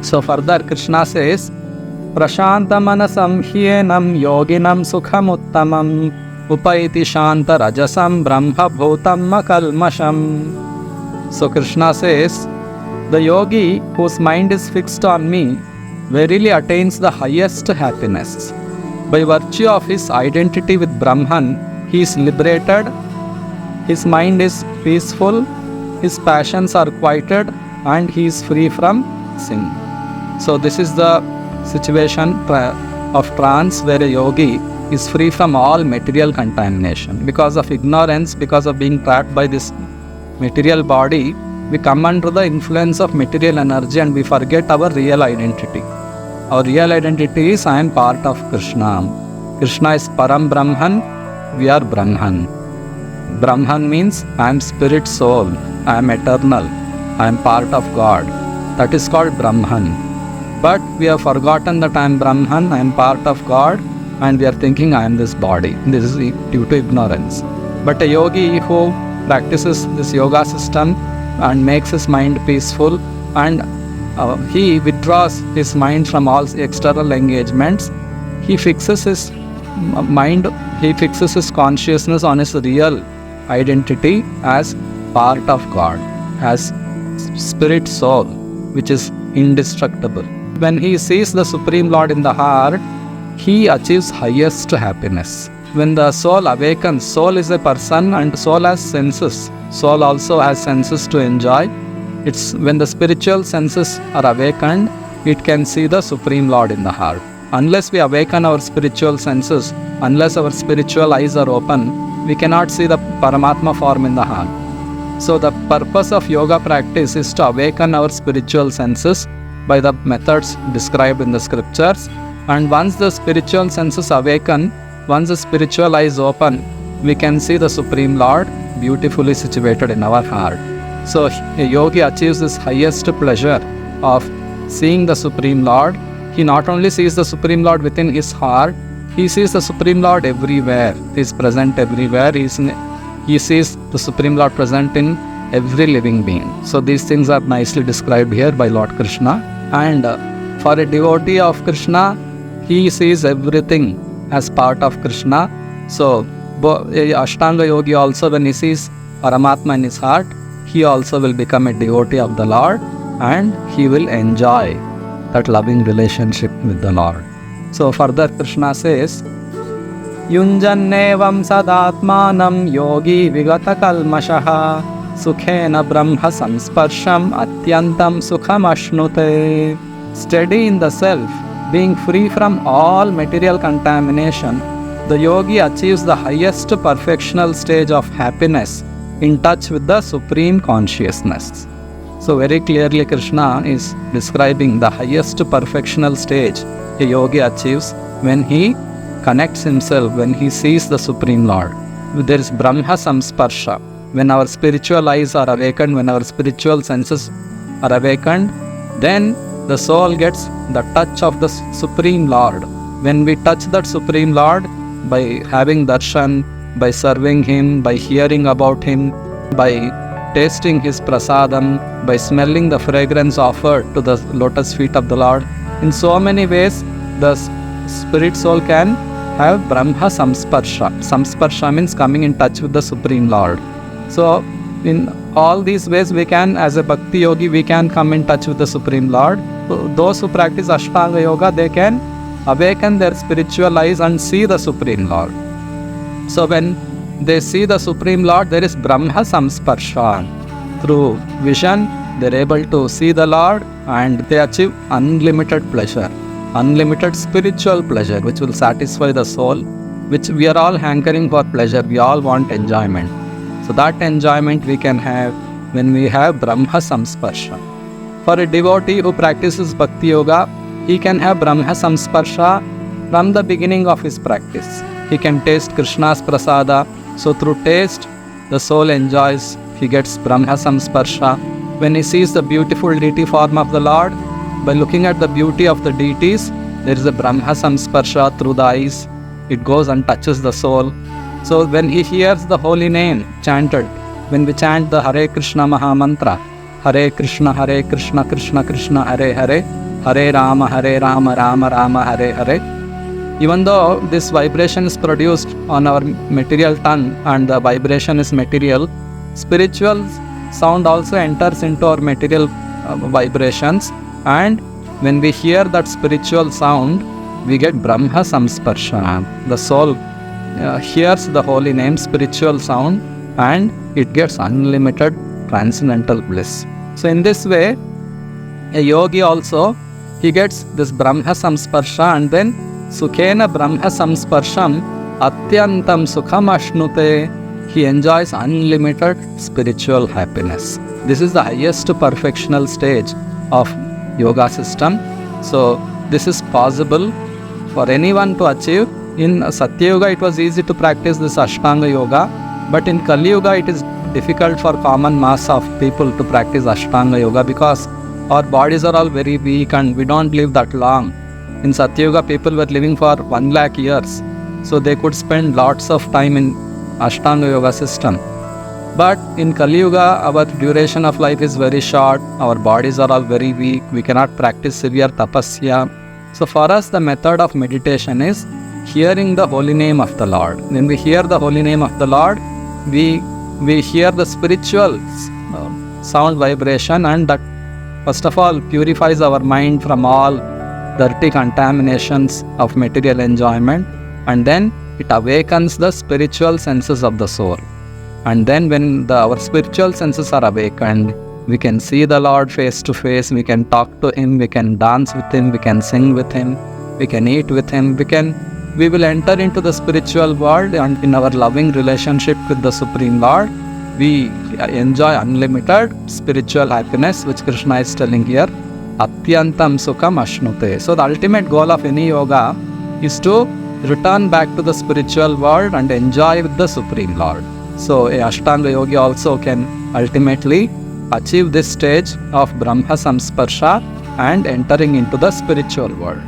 So further Krishna says, Prashantamanasam hyenam yoginam sukhamuttamam upaiti shanta rajasam brahma bhutam makalmasham. So Krishna says, the yogi whose mind is fixed on me verily attains the highest happiness. By virtue of his identity with Brahman, he is liberated, his mind is peaceful, his passions are quieted, and he is free from sin. So this is the situation of trance where a yogi is free from all material contamination. Because of ignorance, because of being trapped by this material body, we come under the influence of material energy and we forget our real identity. Our real identity is I am part of Krishna. Krishna is Param Brahman, we are Brahman. Brahman means I am spirit soul, I am eternal, I am part of God. That is called Brahman. But we have forgotten that I am Brahman, I am part of God, and we are thinking I am this body. This is due to ignorance. But a yogi who practices this yoga system and makes his mind peaceful, and he withdraws his mind from all external engagements, he fixes his mind, he fixes his consciousness on his real identity as part of God, as spirit soul, which is indestructible. When he sees the Supreme Lord in the heart, he achieves highest happiness. When the soul awakens, soul is a person and soul has senses. Soul also has senses to enjoy. It's when the spiritual senses are awakened, it can see the Supreme Lord in the heart. Unless we awaken our spiritual senses, unless our spiritual eyes are open, we cannot see the Paramatma form in the heart. So the purpose of yoga practice is to awaken our spiritual senses by the methods described in the scriptures. And once the spiritual senses awaken, once the spiritual eyes open, we can see the Supreme Lord beautifully situated in our heart. So a yogi achieves this highest pleasure of seeing the Supreme Lord. He not only sees the Supreme Lord within his heart, he sees the Supreme Lord everywhere. He is present everywhere. He sees the Supreme Lord present in every living being. So these things are nicely described here by Lord Krishna. And for a devotee of Krishna, he sees everything as part of Krishna. So a Ashtanga yogi also, when he sees Paramatma in his heart, he also will become a devotee of the Lord and he will enjoy that loving relationship with the Lord. So further Krishna says, Yunjannevam sadatmanam yogi vigata kalmashaha sukhena brahma samsparsham atyantam sukham ashnute. Steady in the self, being free from all material contamination, the yogi achieves the highest perfectional stage of happiness in touch with the supreme consciousness. So very clearly Krishna is describing the highest perfectional stage a yogi achieves when he connects himself, when he sees the Supreme Lord. There is Brahma Samsparsha. When our spiritual eyes are awakened, when our spiritual senses are awakened, then the soul gets the touch of the Supreme Lord. When we touch that Supreme Lord by having darshan, by serving Him, by hearing about Him, by tasting His prasadam, by smelling the fragrance offered to the lotus feet of the Lord, in so many ways the spirit soul can have Brahma Samsparsha. Samsparsha means coming in touch with the Supreme Lord. So in all these ways we can, as a Bhakti yogi, we can come in touch with the Supreme Lord. So those who practice Ashtanga Yoga, they can awaken their spiritual eyes and see the Supreme Lord. So when they see the Supreme Lord, there is Brahma Samsparsha. Through vision, they are able to see the Lord and they achieve unlimited pleasure, unlimited spiritual pleasure, which will satisfy the soul, which we are all hankering for pleasure. We all want enjoyment. So that enjoyment we can have when we have Brahma Samsparsha. For a devotee who practices Bhakti Yoga, he can have Brahma Samsparsha from the beginning of his practice. He can taste Krishna's prasada. So through taste, the soul enjoys, he gets Brahma Samsparsha. When he sees the beautiful deity form of the Lord, by looking at the beauty of the deities, there is a Brahma Samsparsha through the eyes. It goes and touches the soul. So when he hears the holy name chanted, when we chant the Hare Krishna Maha Mantra, Hare Krishna, Krishna Krishna, Hare Hare, Hare Rama, Rama Rama, Hare Hare. Even though this vibration is produced on our material tongue and the vibration is material, spiritual sound also enters into our material vibrations, and when we hear that spiritual sound, we get Brahma Samsparsha. The soul hears the holy name, spiritual sound, and it gets unlimited transcendental bliss. So in this way, a yogi also, he gets this Brahma Samsparsha, and then Sukhena Brahma Samsparsham Atyantam Sukham Ashnute. He enjoys unlimited spiritual happiness. This is the highest perfectional stage of yoga system. So this is possible for anyone to achieve. In Satya Yuga, it was easy to practice this Ashtanga Yoga, but in Kali Yuga, it is difficult for common mass of people to practice Ashtanga Yoga because our bodies are all very weak and we don't live that long. In Satya Yuga, people were living for 1 lakh years, so they could spend lots of time in Ashtanga Yoga system. But in Kali Yuga, our duration of life is very short, our bodies are all very weak, we cannot practice severe tapasya. So for us, the method of meditation is hearing the holy name of the Lord. When we hear the holy name of the Lord, we hear the spiritual sound vibration, and that first of all purifies our mind from all dirty contaminations of material enjoyment, and then it awakens the spiritual senses of the soul. And then when our spiritual senses are awakened, we can see the Lord face to face, we can talk to Him, we can dance with Him, we can sing with Him, we can eat with Him, we will enter into the spiritual world, and in our loving relationship with the Supreme Lord, we enjoy unlimited spiritual happiness, which Krishna is telling here, Atyantam Sukham Ashnute. So the ultimate goal of any yoga is to return back to the spiritual world and enjoy with the Supreme Lord. So a Ashtanga yogi also can ultimately achieve this stage of Brahma Samsparsha and entering into the spiritual world.